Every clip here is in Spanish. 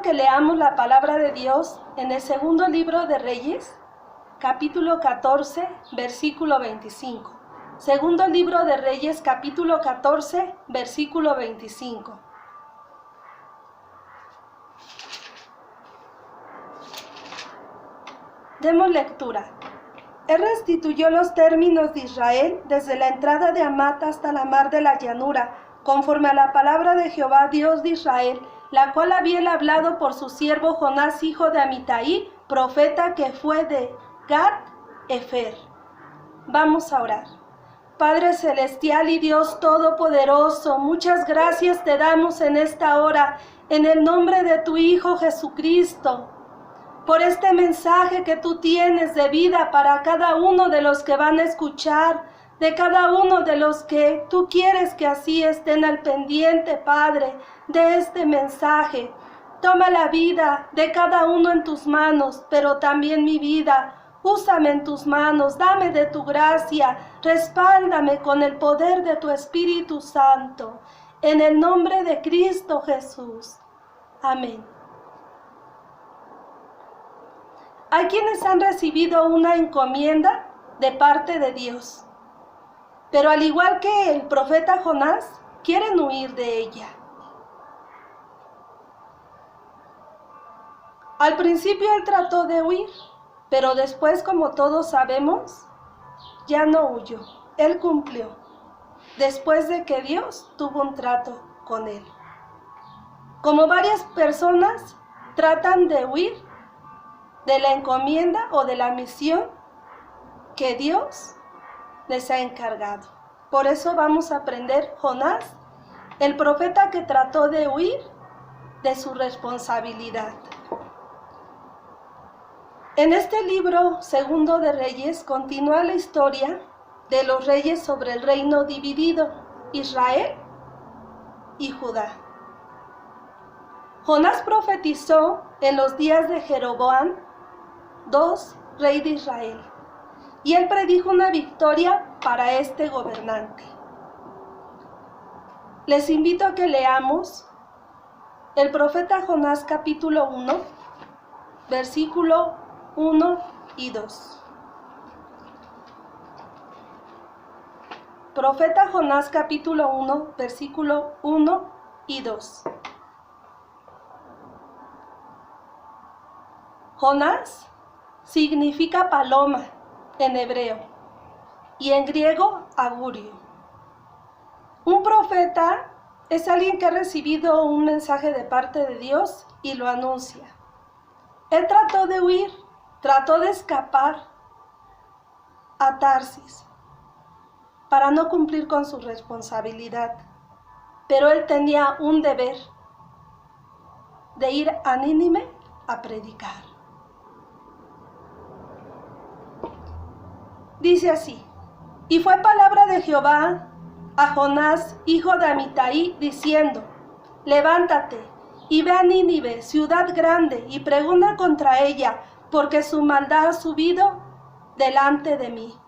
que leamos la palabra de Dios en el segundo libro de Reyes, capítulo 14, versículo 25. Segundo libro de Reyes, capítulo 14, versículo 25. Demos lectura. Él restituyó los términos de Israel desde la entrada de Amat hasta la mar de la llanura, conforme a la palabra de Jehová, Dios de Israel, la cual había él hablado por su siervo Jonás, hijo de Amitai, profeta que fue de Gat-Efer. Vamos a orar. Padre celestial y Dios todopoderoso, muchas gracias te damos en esta hora, en el nombre de tu Hijo Jesucristo, por este mensaje que tú tienes de vida para cada uno de los que van a escuchar, de cada uno de los que tú quieres que así estén al pendiente, Padre, de este mensaje. Toma la vida de cada uno en tus manos, pero también mi vida. Úsame en tus manos, dame de tu gracia, respáldame con el poder de tu Espíritu Santo. En el nombre de Cristo Jesús. Amén. Hay quienes han recibido una encomienda de parte de Dios, pero al igual que el profeta Jonás, quieren huir de ella. Al principio él trató de huir, pero después, como todos sabemos, ya no huyó. Él cumplió, después de que Dios tuvo un trato con él. Como varias personas tratan de huir de la encomienda o de la misión que Dios les ha encargado. Por eso vamos a aprender Jonás, el profeta que trató de huir de su responsabilidad. En este libro segundo de Reyes continúa la historia de los reyes sobre el reino dividido, Israel y Judá. Jonás profetizó en los días de Jeroboam II, rey de Israel, y él predijo una victoria para este gobernante. Les invito a que leamos el profeta Jonás capítulo 1, versículo 1 y 2. Profeta Jonás capítulo 1, versículo 1 y 2. Jonás significa paloma en hebreo y en griego augurio. Un profeta es alguien que ha recibido un mensaje de parte de Dios y lo anuncia. Él trató de huir, trató de escapar a Tarsis para no cumplir con su responsabilidad, pero él tenía un deber de ir a Nínive a predicar. Dice así: y fue palabra de Jehová a Jonás, hijo de Amitai, diciendo: levántate y ve a Nínive, ciudad grande, y pregona contra ella, porque su maldad ha subido delante de mí.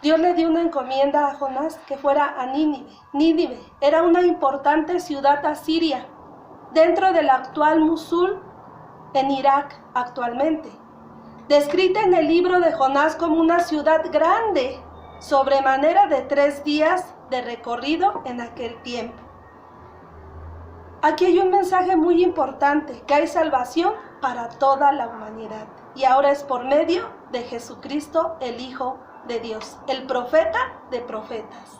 Dios le dio una encomienda a Jonás que fuera a Nínive. Nínive era una importante ciudad asiria, dentro del actual Mosul, en Irak actualmente. Descrita en el libro de Jonás como una ciudad grande, sobremanera de 3 días de recorrido en aquel tiempo. Aquí hay un mensaje muy importante, que hay salvación para toda la humanidad. Y ahora es por medio de Jesucristo, el Hijo de Dios, el profeta de profetas.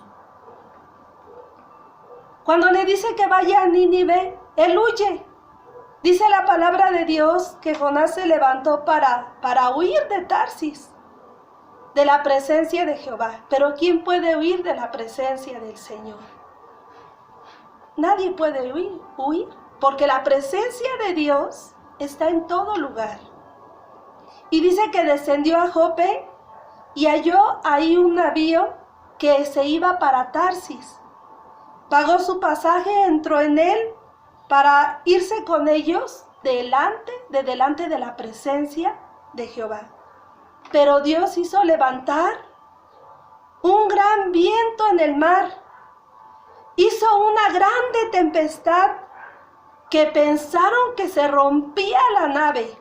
Cuando le dice que vaya a Nínive, él huye. Dice la palabra de Dios que Jonás se levantó para huir de Tarsis, de la presencia de Jehová. Pero ¿quién puede huir de la presencia del Señor? Nadie puede huir, porque la presencia de Dios está en todo lugar. Y dice que descendió a Jope y halló ahí un navío que se iba para Tarsis. Pagó su pasaje, entró en él para irse con ellos delante de la presencia de Jehová. Pero Dios hizo levantar un gran viento en el mar, hizo una grande tempestad que pensaron que se rompía la nave.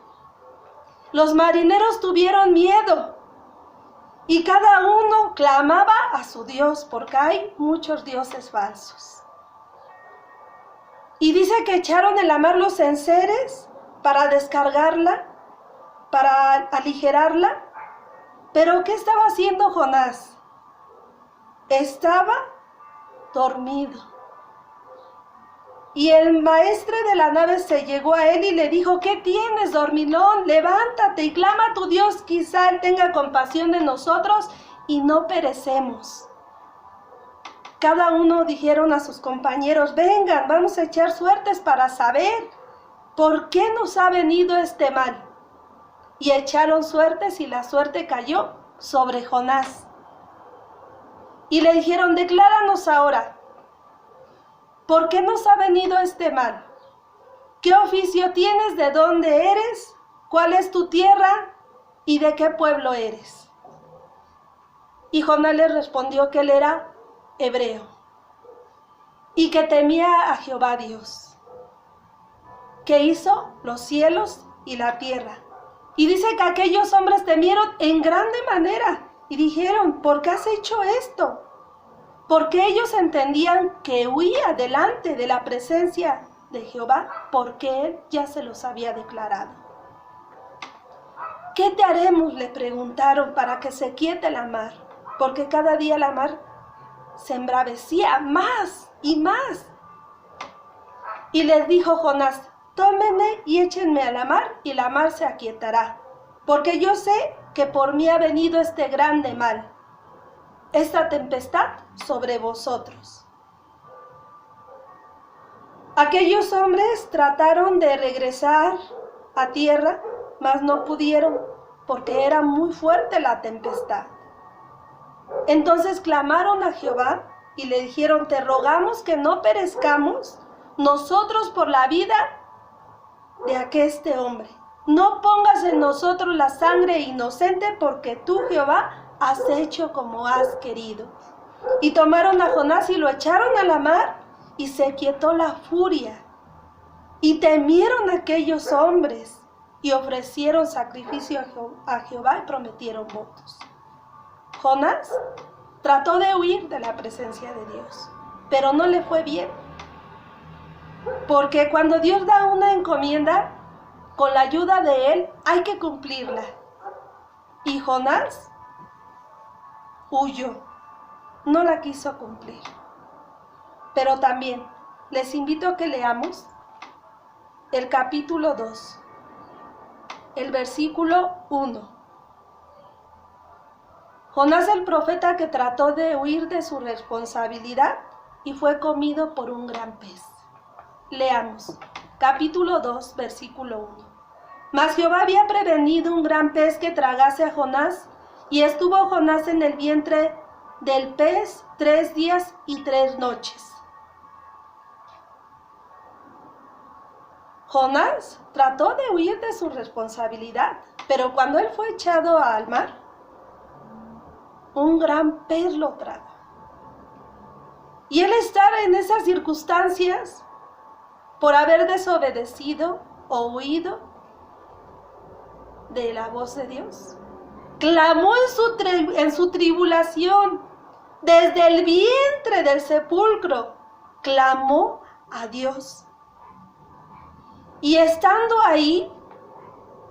Los marineros tuvieron miedo y cada uno clamaba a su Dios, porque hay muchos dioses falsos. Y dice que echaron en la mar los enseres para descargarla, para aligerarla. Pero ¿qué estaba haciendo Jonás? Estaba dormido. Y el maestre de la nave se llegó a él y le dijo: ¿qué tienes, dormilón? Levántate y clama a tu Dios, quizá Él tenga compasión de nosotros y no perecemos. Cada uno dijeron a sus compañeros: vengan, vamos a echar suertes para saber por qué nos ha venido este mal. Y echaron suertes y la suerte cayó sobre Jonás. Y le dijeron: decláranos ahora, ¿por qué nos ha venido este mal? ¿Qué oficio tienes? ¿De dónde eres? ¿Cuál es tu tierra? ¿Y de qué pueblo eres? Y Jonás les respondió que él era hebreo y que temía a Jehová Dios, que hizo los cielos y la tierra. Y dice que aquellos hombres temieron en grande manera y dijeron: ¿por qué has hecho esto? Porque ellos entendían que huía delante de la presencia de Jehová, porque Él ya se los había declarado. ¿Qué te haremos?, le preguntaron, para que se quiete la mar, porque cada día la mar se embravecía más y más. Y les dijo Jonás: tómenme y échenme a la mar, y la mar se aquietará, porque yo sé que por mí ha venido este grande mal, esta tempestad sobre vosotros. Aquellos hombres trataron de regresar a tierra, mas no pudieron, porque era muy fuerte la tempestad. Entonces clamaron a Jehová y le dijeron: te rogamos que no perezcamos nosotros por la vida de aqueste hombre. No pongas en nosotros la sangre inocente, porque tú, Jehová, has hecho como has querido. Y tomaron a Jonás y lo echaron a la mar, y se quietó la furia. Y temieron aquellos hombres, y ofrecieron sacrificio a Jehová y prometieron votos. Jonás trató de huir de la presencia de Dios, pero no le fue bien. Porque cuando Dios da una encomienda, con la ayuda de Él hay que cumplirla. Y Jonás huyó, no la quiso cumplir. Pero también les invito a que leamos el capítulo 2, el versículo 1. Jonás, el profeta que trató de huir de su responsabilidad y fue comido por un gran pez. Leamos, capítulo 2, versículo 1. Mas Jehová había prevenido un gran pez que tragase a Jonás, y estuvo Jonás en el vientre del pez 3 días y 3 noches. Jonás trató de huir de su responsabilidad, pero cuando él fue echado al mar, un gran pez lo tragó. Y él estar en esas circunstancias, por haber desobedecido o huido de la voz de Dios, clamó en su tribulación, desde el vientre del sepulcro, clamó a Dios. Y estando ahí,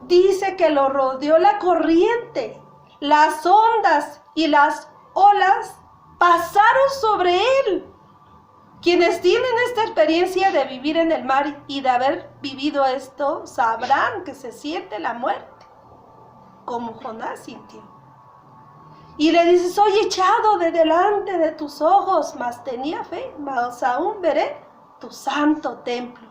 dice que lo rodeó la corriente, las ondas y las olas pasaron sobre él. Quienes tienen esta experiencia de vivir en el mar y de haber vivido esto, sabrán que se siente la muerte, como Jonás sintió. Y le dice: soy echado de delante de tus ojos, mas tenía fe, mas aún veré tu santo templo.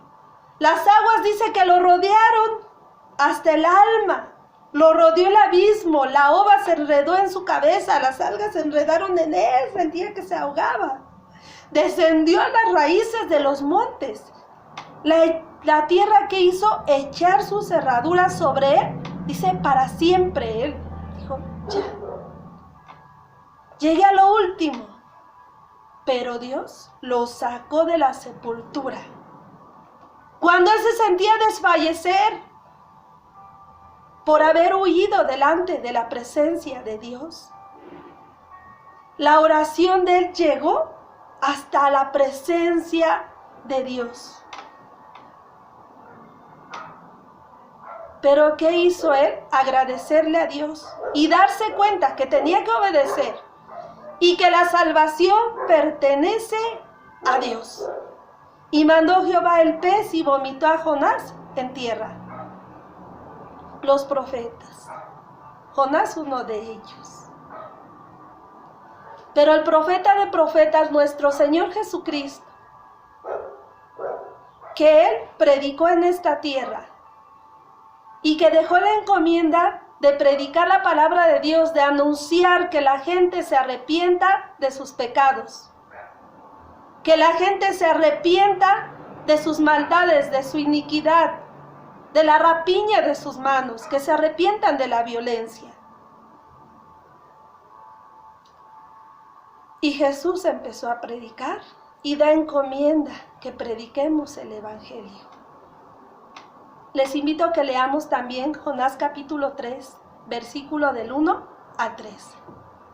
Las aguas, dice, que lo rodearon hasta el alma, lo rodeó el abismo, la ova se enredó en su cabeza, las algas se enredaron en él, sentía que se ahogaba. Descendió a las raíces de los montes. La tierra que hizo echar sus cerraduras sobre él, dice, para siempre. Él dijo: ya, llegué a lo último. pero Dios lo sacó de la sepultura. Cuando él se sentía desfallecer por haber huido delante de la presencia de Dios, la oración de él llegó hasta la presencia de Dios. Pero ¿qué hizo él? Agradecerle a Dios y darse cuenta que tenía que obedecer y que la salvación pertenece a Dios. Y mandó Jehová el pez y vomitó a Jonás en tierra. Los profetas. Jonás uno de ellos. Pero el profeta de profetas, nuestro Señor Jesucristo, que Él predicó en esta tierra y que dejó la encomienda de predicar la palabra de Dios, de anunciar que la gente se arrepienta de sus pecados, que la gente se arrepienta de sus maldades, de su iniquidad, de la rapiña de sus manos, que se arrepientan de la violencia. Y Jesús empezó a predicar y da encomienda que prediquemos el Evangelio. Les invito a que leamos también Jonás capítulo 3, versículo del 1 al 3.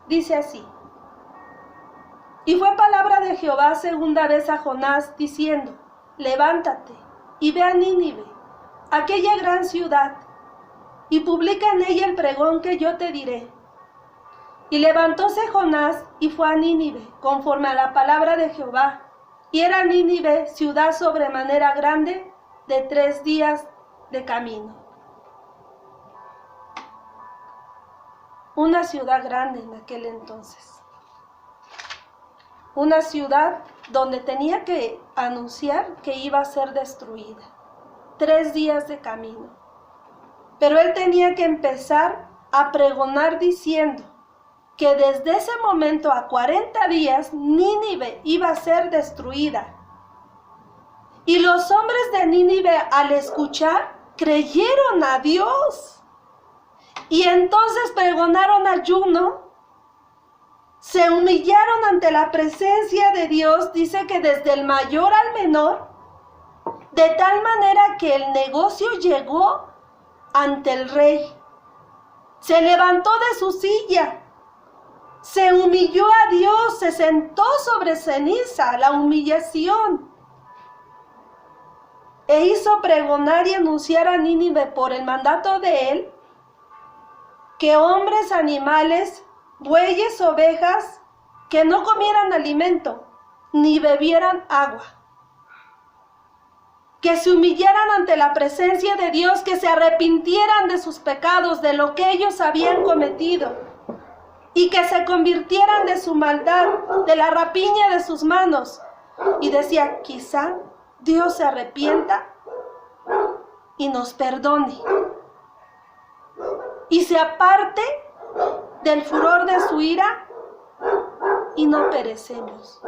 Dice así: Y fue palabra de Jehová segunda vez a Jonás, diciendo: Levántate y ve a Nínive, aquella gran ciudad, y publica en ella el pregón que yo te diré. Y levantóse Jonás y fue a Nínive, conforme a la palabra de Jehová. Y era Nínive ciudad sobremanera grande, de 3 días de camino. Una ciudad grande en aquel entonces. Una ciudad donde tenía que anunciar que iba a ser destruida. 3 días de camino. Pero él tenía que empezar a pregonar diciendo que desde ese momento a 40 días Nínive iba a ser destruida. Y los hombres de Nínive, al escuchar, creyeron a Dios. Y entonces pregonaron ayuno, se humillaron ante la presencia de Dios, dice que desde el mayor al menor, de tal manera que el negocio llegó ante el rey. Se levantó de su silla, se humilló a Dios, se sentó sobre ceniza, la humillación. E hizo pregonar y anunciar a Nínive por el mandato de él, que hombres, animales, bueyes, ovejas, que no comieran alimento, ni bebieran agua. Que se humillaran ante la presencia de Dios, que se arrepintieran de sus pecados, de lo que ellos habían cometido, y que se convirtieran de su maldad, de la rapiña de sus manos. Y decía, quizá Dios se arrepienta y nos perdone, y se aparte del furor de su ira y no perecemos.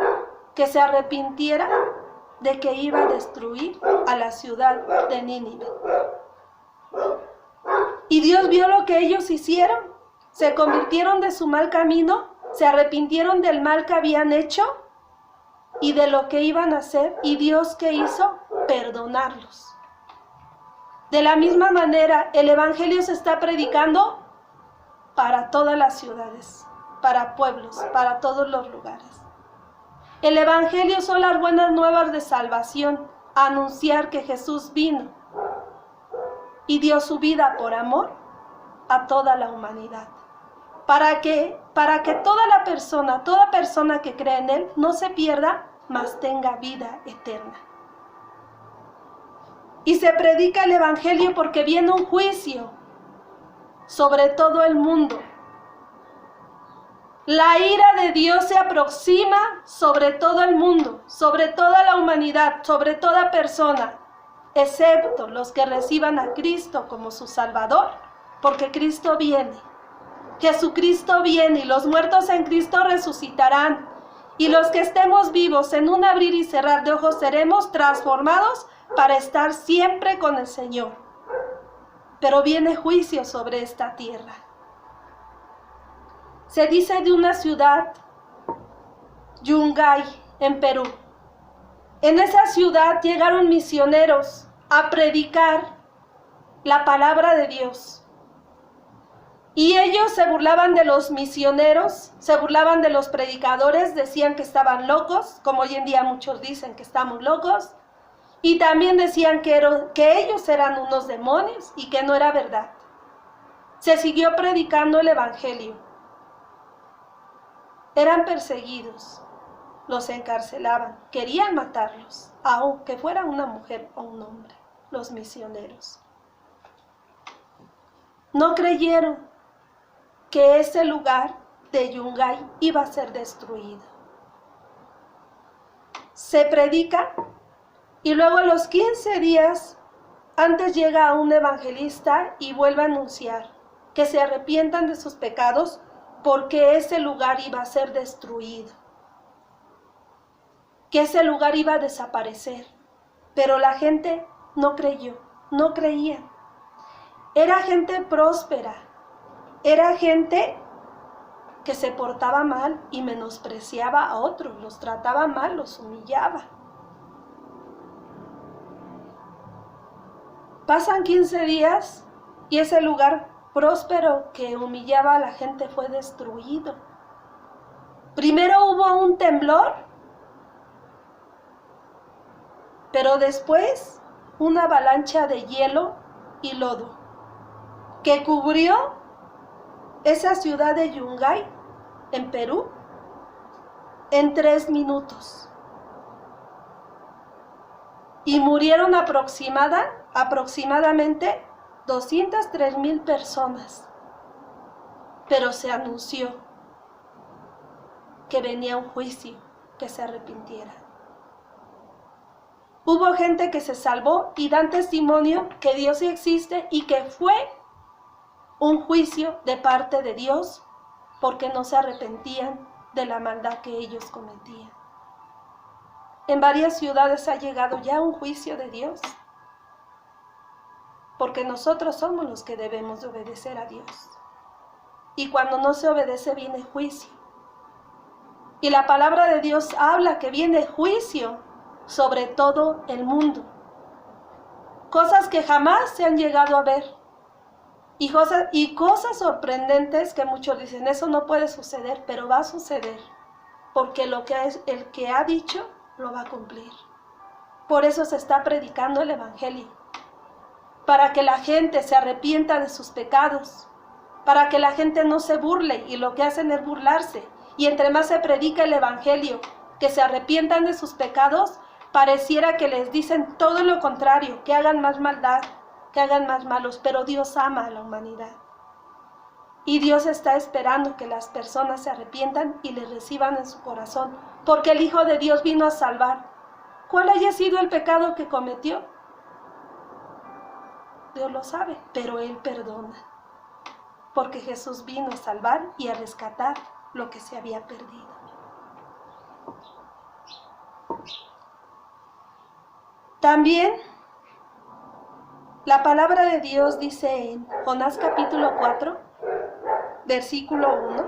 Que se arrepintiera de que iba a destruir a la ciudad de Nínive. Y Dios vio lo que ellos hicieron, se convirtieron de su mal camino, se arrepintieron del mal que habían hecho y de lo que iban a hacer, y Dios, ¿qué hizo? Perdonarlos. De la misma manera, el Evangelio se está predicando para todas las ciudades, para pueblos, para todos los lugares. El Evangelio son las buenas nuevas de salvación, anunciar que Jesús vino y dio su vida por amor a toda la humanidad. Para que toda persona que cree en Él no se pierda, mas tenga vida eterna. Y se predica el Evangelio porque viene un juicio sobre todo el mundo. La ira de Dios se aproxima sobre todo el mundo, sobre toda la humanidad, sobre toda persona, excepto los que reciban a Cristo como su Salvador, porque Cristo viene. Jesucristo viene y los muertos en Cristo resucitarán, y los que estemos vivos en un abrir y cerrar de ojos seremos transformados para estar siempre con el Señor. Pero viene juicio sobre esta tierra. Se dice de una ciudad Yungay, en Perú. En esa ciudad llegaron misioneros a predicar la palabra de Dios. Y ellos se burlaban de los misioneros, se burlaban de los predicadores, decían que estaban locos, como hoy en día muchos dicen que estamos locos. Y también decían que ellos eran unos demonios y que no era verdad. Se siguió predicando el evangelio. Eran perseguidos, los encarcelaban, querían matarlos, aunque fuera una mujer o un hombre, los misioneros. No creyeron que ese lugar de Yungay iba a ser destruido. Se predica y luego a los 15 días antes llega un evangelista y vuelve a anunciar que se arrepientan de sus pecados porque ese lugar iba a ser destruido, que ese lugar iba a desaparecer. Pero la gente no creyó, no creía. Era gente próspera, era gente que se portaba mal y menospreciaba a otros, los trataba mal, los humillaba. Pasan 15 días y ese lugar próspero que humillaba a la gente fue destruido. Primero hubo un temblor, pero después una avalancha de hielo y lodo que cubrió esa ciudad de Yungay, en Perú, en 3 minutos. Y murieron aproximadamente 203,000 personas. Pero se anunció que venía un juicio, que se arrepintiera. Hubo gente que se salvó y dan testimonio que Dios sí existe y que fue un juicio de parte de Dios porque no se arrepentían de la maldad que ellos cometían. En varias ciudades ha llegado ya un juicio de Dios porque nosotros somos los que debemos de obedecer a Dios. Y cuando no se obedece viene juicio. Y la palabra de Dios habla que viene juicio sobre todo el mundo. Cosas que jamás se han llegado a ver. Y cosas sorprendentes que muchos dicen, eso no puede suceder, pero va a suceder. Porque el que ha dicho, lo va a cumplir. Por eso se está predicando el evangelio. Para que la gente se arrepienta de sus pecados. Para que la gente no se burle y lo que hacen es burlarse. Y entre más se predica el evangelio, que se arrepientan de sus pecados, pareciera que les dicen todo lo contrario, que hagan más maldad, que hagan más malos, pero Dios ama a la humanidad. Y Dios está esperando que las personas se arrepientan y le reciban en su corazón, porque el Hijo de Dios vino a salvar. ¿Cuál haya sido el pecado que cometió? Dios lo sabe, pero Él perdona, porque Jesús vino a salvar y a rescatar lo que se había perdido. También la palabra de Dios dice en Jonás capítulo 4, versículo 1.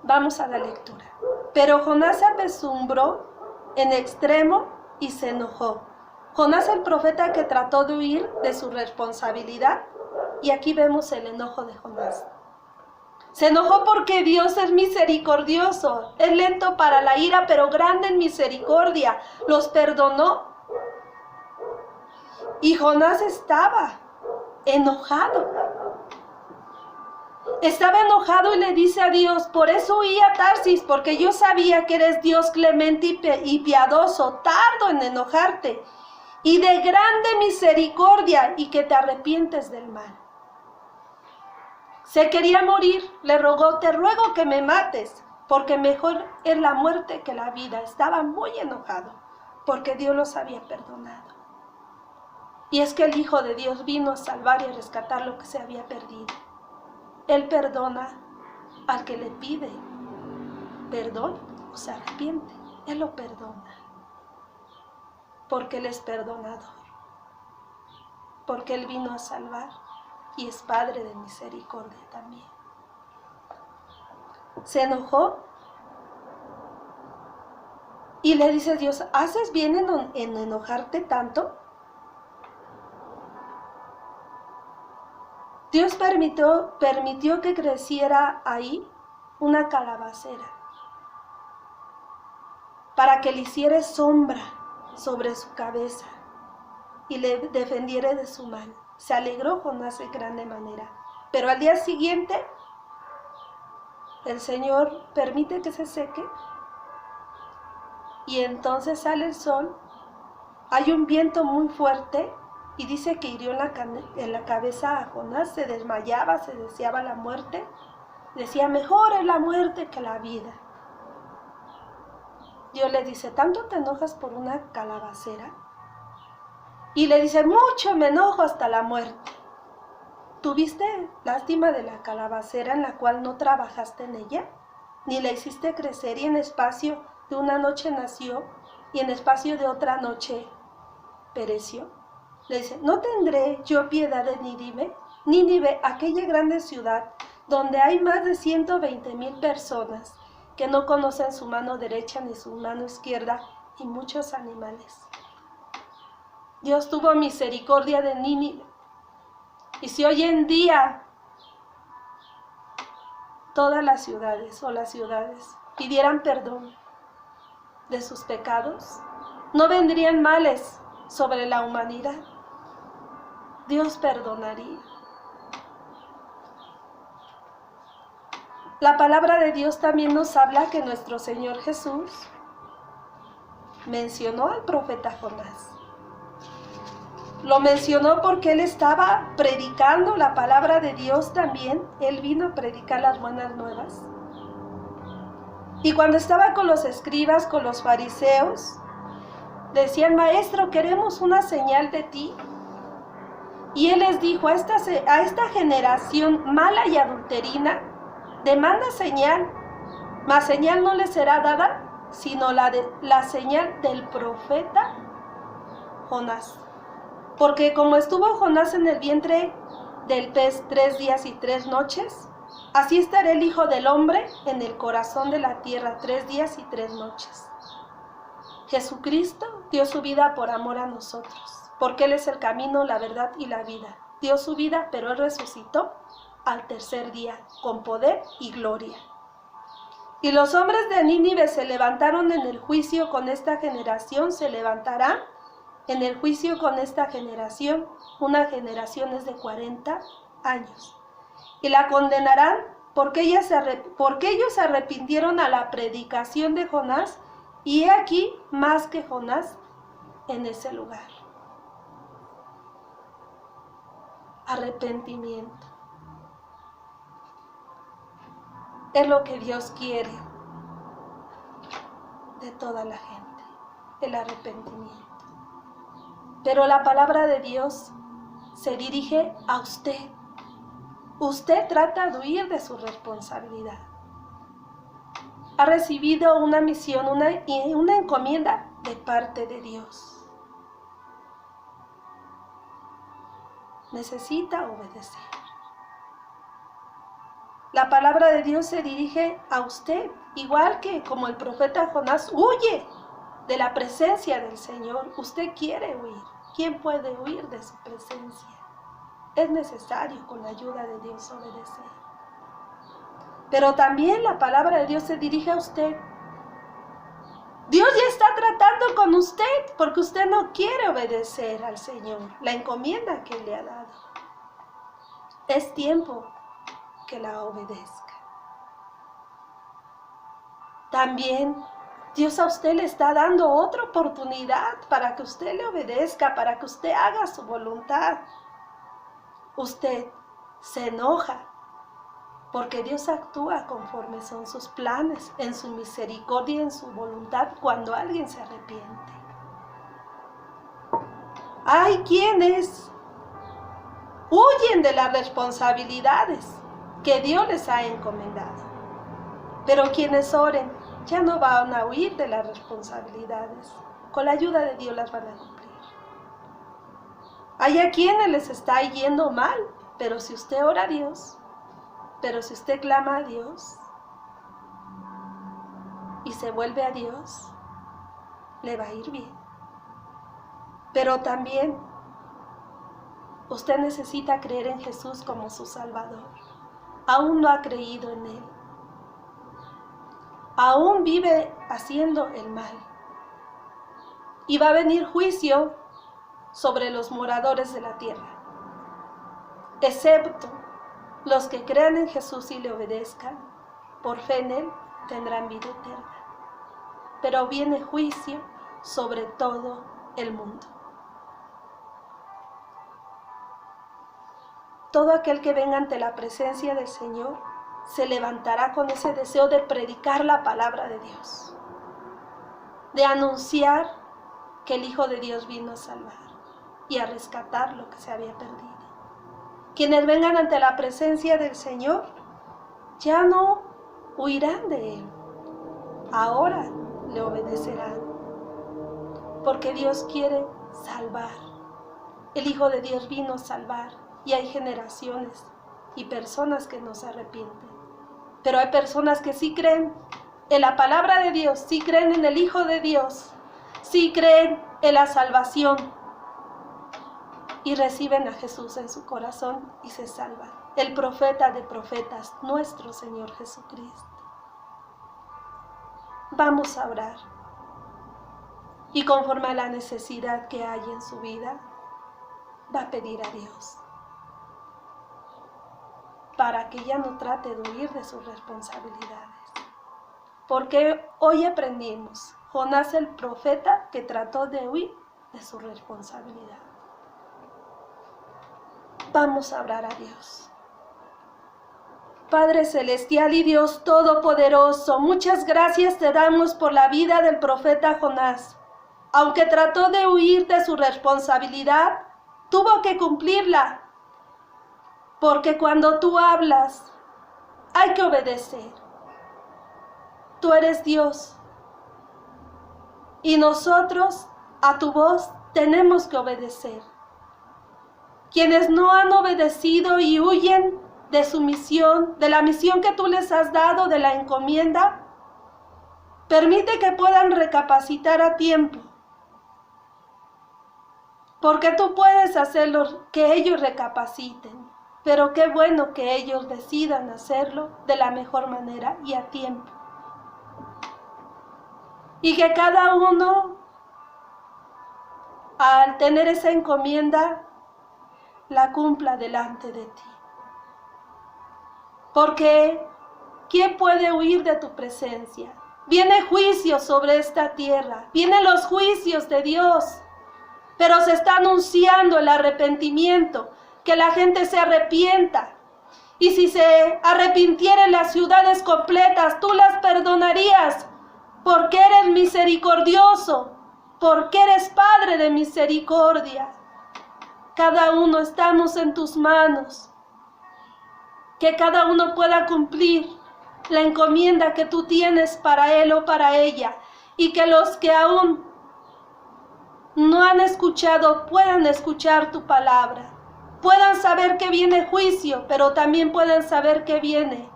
Vamos a la lectura. Pero Jonás se apesumbró en extremo y se enojó. Jonás, el profeta que trató de huir de su responsabilidad, y aquí vemos el enojo de Jonás. Se enojó porque Dios es misericordioso, es lento para la ira, pero grande en misericordia. Los perdonó. Y Jonás estaba enojado. Estaba enojado y le dice a Dios, por eso huí a Tarsis, porque yo sabía que eres Dios clemente y piadoso, tardo en enojarte, y de grande misericordia, y que te arrepientes del mal. Se quería morir, le rogó, te ruego que me mates, porque mejor es la muerte que la vida. Estaba muy enojado, porque Dios los había perdonado. Y es que el Hijo de Dios vino a salvar y a rescatar lo que se había perdido. Él perdona al que le pide perdón o se arrepiente. Él lo perdona. Porque Él es perdonador. Porque Él vino a salvar y es Padre de misericordia también. Se enojó Y le dice Dios, ¿haces bien en enojarte tanto? Dios permitió que creciera ahí una calabacera para que le hiciera sombra sobre su cabeza y le defendiera de su mal. Se alegró Jonás de grande manera. Pero al día siguiente, el Señor permite que se seque y entonces sale el sol. Hay un viento muy fuerte y dice que hirió en la cabeza a Jonás, se desmayaba, se deseaba la muerte. Decía, mejor es la muerte que la vida. Dios le dice, ¿tanto te enojas por una calabacera? Y le dice, mucho me enojo hasta la muerte. ¿Tuviste lástima de la calabacera en la cual no trabajaste en ella? Ni la hiciste crecer y en espacio de una noche nació y en espacio de otra noche pereció. Le dice, ¿no tendré yo piedad de Nínive? Nínive, aquella grande ciudad donde hay más de 120,000 personas que no conocen su mano derecha ni su mano izquierda y muchos animales. Dios tuvo misericordia de Nínive. Y si hoy en día todas las ciudades pidieran perdón de sus pecados, no vendrían males sobre la humanidad. Dios perdonaría. La palabra de Dios también nos habla que nuestro Señor Jesús mencionó al profeta Jonás. Lo mencionó porque él estaba predicando la palabra de Dios también. Él vino a predicar las buenas nuevas. Y cuando estaba con los escribas, con los fariseos, decían, maestro, queremos una señal de ti. Y él les dijo, a esta generación mala y adulterina, demanda señal, mas señal no le será dada, sino la señal del profeta Jonás. Porque como estuvo Jonás en el vientre del pez 3 días y 3 noches, así estará el Hijo del Hombre en el corazón de la tierra 3 días y 3 noches. Jesucristo dio su vida por amor a nosotros, porque Él es el camino, la verdad y la vida. Dio su vida, pero Él resucitó al tercer día, con poder y gloria. Y los hombres de Nínive se levantaron en el juicio con esta generación, se levantarán en el juicio con esta generación. Una generación es de 40 años. Y la condenarán porque ellos se arrepintieron a la predicación de Jonás, y he aquí más que Jonás en ese lugar. Arrepentimiento. Es lo que Dios quiere de toda la gente, el arrepentimiento. Pero la palabra de Dios se dirige a usted. Usted trata de huir de su responsabilidad. Ha recibido una misión, una encomienda de parte de Dios. Necesita obedecer. La palabra de Dios se dirige a usted, igual que como el profeta Jonás huye de la presencia del Señor. Usted quiere huir. ¿Quién puede huir de su presencia? Es necesario con la ayuda de Dios obedecer. Pero también la palabra de Dios se dirige a usted. Dios ya está tratando con usted porque usted no quiere obedecer al Señor, la encomienda que Él le ha dado. Es tiempo que la obedezca. También Dios a usted le está dando otra oportunidad para que usted le obedezca, para que usted haga su voluntad. Usted se enoja porque Dios actúa conforme son sus planes, en su misericordia y en su voluntad cuando alguien se arrepiente. Hay quienes huyen de las responsabilidades que Dios les ha encomendado, pero quienes oren ya no van a huir de las responsabilidades. Con la ayuda de Dios las van a cumplir. Hay a quienes les está yendo mal, pero si usted ora a Dios, pero si usted clama a Dios y se vuelve a Dios, le va a ir bien. Pero también usted necesita creer en Jesús como su Salvador. Aún no ha creído en Él. Aún vive haciendo el mal. Y va a venir juicio sobre los moradores de la tierra, excepto los que crean en Jesús y le obedezcan. Por fe en Él tendrán vida eterna. Pero viene juicio sobre todo el mundo. Todo aquel que venga ante la presencia del Señor se levantará con ese deseo de predicar la palabra de Dios, de anunciar que el Hijo de Dios vino a salvar y a rescatar lo que se había perdido. Quienes vengan ante la presencia del Señor ya no huirán de Él, ahora le obedecerán, porque Dios quiere salvar. El Hijo de Dios vino a salvar. Y hay generaciones y personas que no se arrepienten. Pero hay personas que sí creen en la palabra de Dios, sí creen en el Hijo de Dios, sí creen en la salvación y reciben a Jesús en su corazón y se salvan. El profeta de profetas, nuestro Señor Jesucristo. Vamos a orar. Y conforme a la necesidad que hay en su vida, va a pedir a Dios para que ya no trate de huir de sus responsabilidades. Porque hoy aprendimos, Jonás el profeta que trató de huir de su responsabilidad. Vamos a orar a Dios. Padre celestial y Dios todopoderoso, muchas gracias te damos por la vida del profeta Jonás. Aunque trató de huir de su responsabilidad, tuvo que cumplirla. Porque cuando tú hablas, hay que obedecer. Tú eres Dios. Y nosotros, a tu voz, tenemos que obedecer. Quienes no han obedecido y huyen de su misión, de la misión que tú les has dado, de la encomienda, permite que puedan recapacitar a tiempo. Porque tú puedes hacerlo, que ellos recapaciten. Pero qué bueno que ellos decidan hacerlo de la mejor manera y a tiempo. Y que cada uno, al tener esa encomienda, la cumpla delante de ti. Porque ¿quién puede huir de tu presencia? Viene juicio sobre esta tierra, vienen los juicios de Dios, pero se está anunciando el arrepentimiento, que la gente se arrepienta. Y si se arrepintieran las ciudades completas, tú las perdonarías, porque eres misericordioso, porque eres Padre de misericordia. Cada uno estamos en tus manos. Que cada uno pueda cumplir la encomienda que tú tienes para él o para ella. Y que los que aún no han escuchado puedan escuchar tu palabra. Puedan saber que viene juicio, pero también puedan saber que viene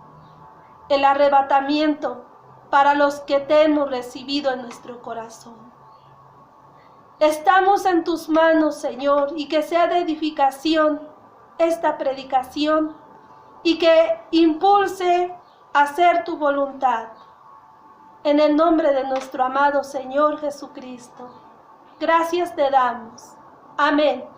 el arrebatamiento para los que te hemos recibido en nuestro corazón. Estamos en tus manos, Señor, y que sea de edificación esta predicación y que impulse a hacer tu voluntad. En el nombre de nuestro amado Señor Jesucristo, gracias te damos. Amén.